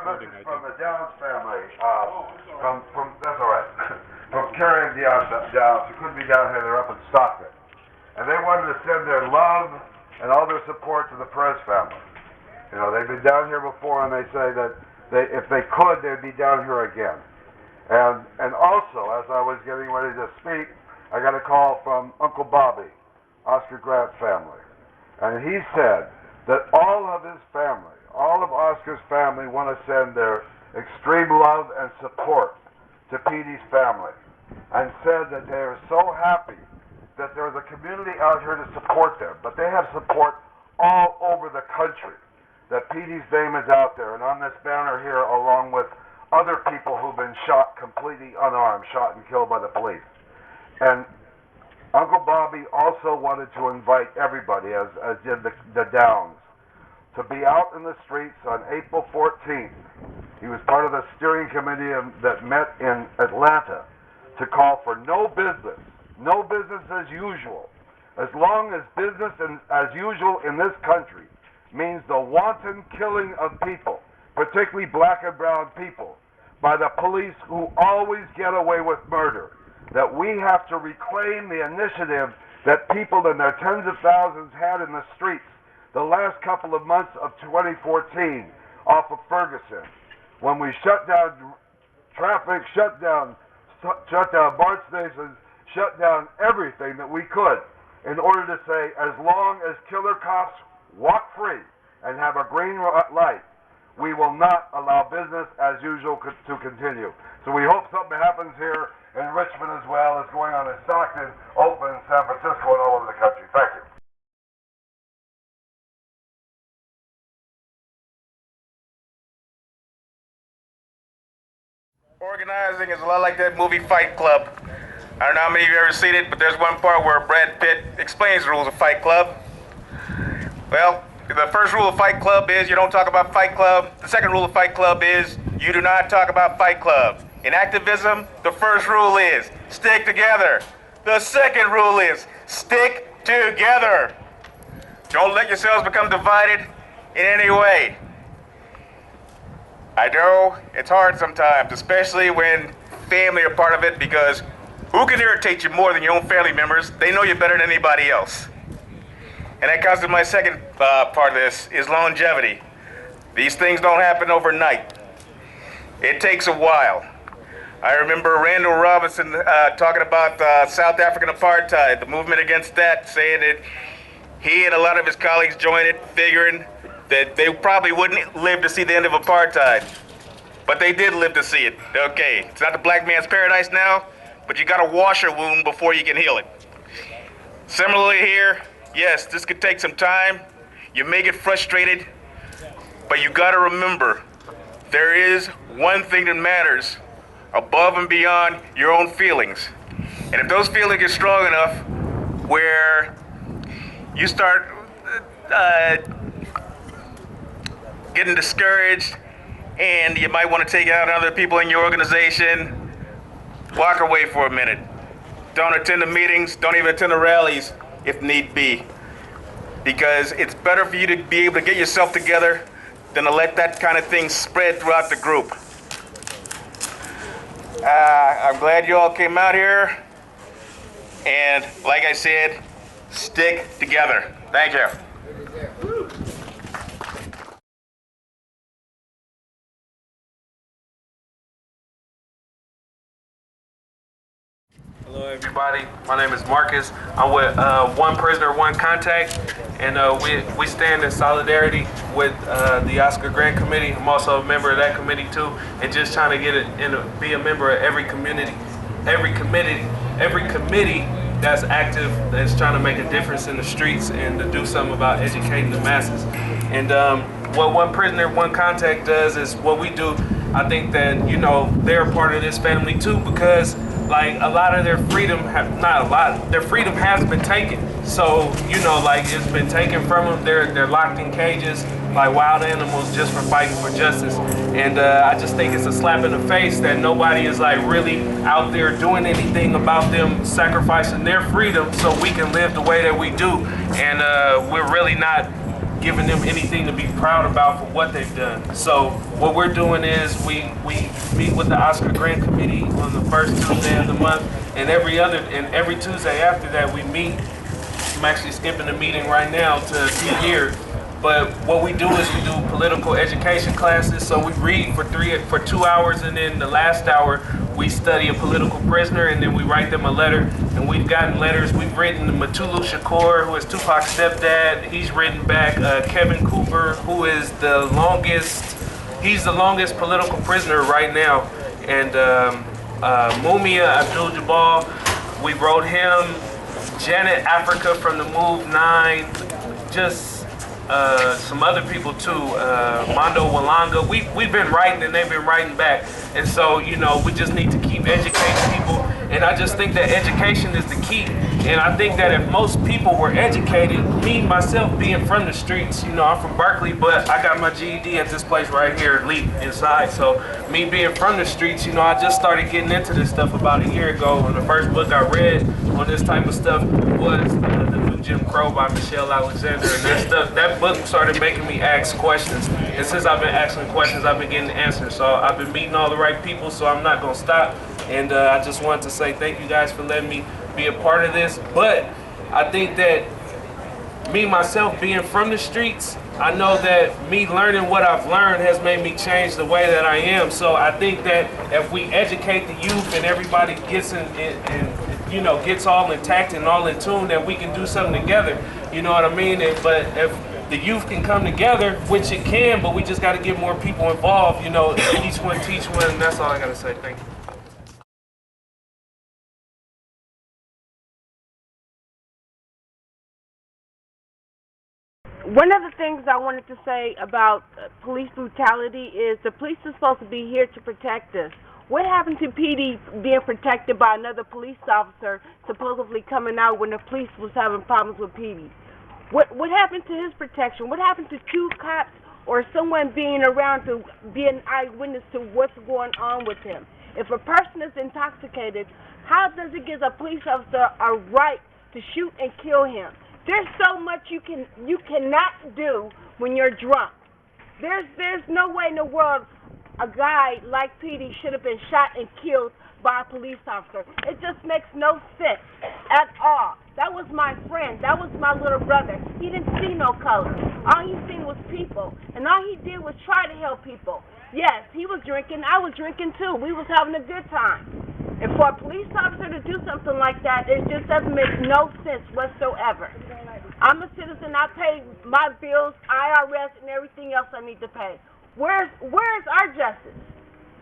a message from the Downs family, that's all right, from Carrie and Downs, who couldn't be down here, they're up in Stockton. And they wanted to send their love and all their support to the Perez family. You know, they've been down here before, and they say that if they could, they'd be down here again. And also, as I was getting ready to speak, I got a call from Uncle Bobby, Oscar Grant's family. And he said that all of his family, all of Oscar's family, want to send their extreme love and support to Pedie's family, and said that they are so happy that there's a community out here to support them. But they have support all over the country, that Pedie's name is out there, and on this banner here, along with other people who've been shot completely unarmed, shot and killed by the police. And Uncle Bobby also wanted to invite everybody, as did the Downs, to be out in the streets on April 14th. He was part of the steering committee that met in Atlanta to call for no business as usual. As long as business as usual in this country means the wanton killing of people, particularly black and brown people, by the police who always get away with murder, that we have to reclaim the initiative that people in their tens of thousands had in the streets the last couple of months of 2014 off of Ferguson, when we shut down traffic, shut down BART stations, shut down everything that we could in order to say, as long as killer cops walk free and have a green light, we will not allow business as usual to continue. So we hope something happens here in Richmond as well as going on in Stockton, Oakland, San Francisco, and all over the country. Thank you. Organizing is a lot like that movie Fight Club. I don't know how many of you have ever seen it, but there's one part where Brad Pitt explains the rules of Fight Club. Well, the first rule of Fight Club is you don't talk about Fight Club. The second rule of Fight Club is you do not talk about Fight Club. In activism, the first rule is stick together. The second rule is stick together. Don't let yourselves become divided in any way. I know it's hard sometimes, especially when family are part of it, because who can irritate you more than your own family members? They know you better than anybody else. And that comes to my second part of this, is longevity. These things don't happen overnight. It takes a while. I remember Randall Robinson talking about South African apartheid, the movement against that, saying that he and a lot of his colleagues joined it, figuring that they probably wouldn't live to see the end of apartheid. But they did live to see it. Okay, it's not the black man's paradise now, but you gotta wash your wound before you can heal it. Similarly here, yes, this could take some time. You may get frustrated, but you gotta remember, there is one thing that matters above and beyond your own feelings. And if those feelings get strong enough where you start getting discouraged and you might want to take out other people in your organization, walk away for a minute. Don't attend the meetings, don't even attend the rallies if need be. Because it's better for you to be able to get yourself together than to let that kind of thing spread throughout the group. I'm glad you all came out here, and like I said, stick together. Thank you. Hello everybody, my name is Marcus. I'm with One Prisoner, One Contact, and we stand in solidarity with the Oscar Grant Committee. I'm also a member of that committee too, and just trying to be a member of every committee that's active, that's trying to make a difference in the streets and to do something about educating the masses. And what One Prisoner, One Contact does is what we do. I think that, you know, they're a part of this family too, because like a lot of their freedom, their freedom has been taken. So, you know, like it's been taken from them. They're locked in cages like wild animals just for fighting for justice. And I just think it's a slap in the face that nobody is like really out there doing anything about them sacrificing their freedom so we can live the way that we do. And we're really not giving them anything to be proud about for what they've done. So what we're doing is we meet with the Oscar Grant Committee on the first Tuesday of the month, and every Tuesday after that we meet. I'm actually skipping the meeting right now to be here. But what we do is we do political education classes. So we read for 2 hours, and then the last hour we study a political prisoner, and then we write them a letter. And we've gotten letters. We've written to Mutulu Shakur, who is Tupac's stepdad. He's written back Kevin Cooper, who is the longest political prisoner right now. And Mumia Abdul-Jabbar, we wrote him. Janet Africa from the Move 9, just some other people too, Mondo Walanga. We've been writing and they've been writing back. And so, you know, we just need to keep educating people. And I just think that education is the key. And I think that if most people were educated, me, myself being from the streets, you know, I'm from Berkeley, but I got my GED at this place right here, Leap, inside. So me being from the streets, you know, I just started getting into this stuff about a year ago. And the first book I read on this type of stuff was The New Jim Crow by Michelle Alexander. And that book started making me ask questions. And since I've been asking questions, I've been getting answers. So I've been meeting all the right people, so I'm not going to stop. And I just wanted to say thank you guys for letting me be a part of this. But I think that me, myself, being from the streets, I know that me learning what I've learned has made me change the way that I am. So I think that if we educate the youth and everybody gets you know, gets all intact and all in tune, that we can do something together. You know what I mean? But if the youth can come together, which it can, but we just got to get more people involved, you know, each one teach one, and that's all I got to say. Thank you. One of the things I wanted to say about police brutality is the police are supposed to be here to protect us. What happened to Pedie being protected by another police officer supposedly coming out when the police was having problems with Pedie? What happened to his protection? What happened to two cops or someone being around to be an eyewitness to what's going on with him? If a person is intoxicated, how does it give a police officer a right to shoot and kill him? There's so much you cannot do when you're drunk. There's no way in the world a guy like Pedie should have been shot and killed by a police officer. It just makes no sense at all. That was my friend. That was my little brother. He didn't see no color. All he seen was people. And all he did was try to help people. Yes, he was drinking. I was drinking too. We was having a good time. And for a police officer to do something like that, it just doesn't make no sense whatsoever. I'm a citizen. I pay my bills, IRS, and everything else I need to pay. Where's our justice?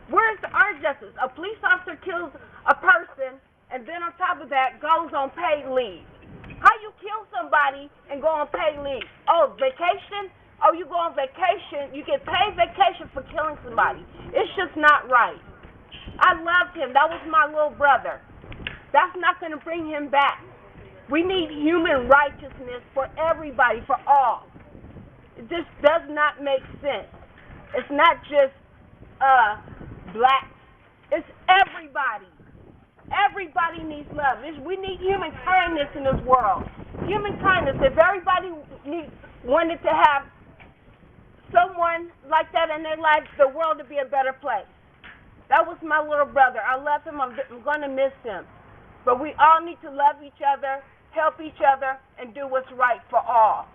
Where's our justice? A police officer kills a person, and then on top of that, goes on paid leave. How you kill somebody and go on paid leave? Oh, vacation? Oh, you go on vacation. You get paid vacation for killing somebody. It's just not right. I loved him. That was my little brother. That's not going to bring him back. We need human righteousness for everybody, for all. It just does not make sense. It's not just blacks. It's everybody. Everybody needs love. We need human kindness in this world. Human kindness. If everybody wanted to have someone like that in their life, the world would be a better place. That was my little brother. I love him. I'm going to miss him. But we all need to love each other, help each other, and do what's right for all.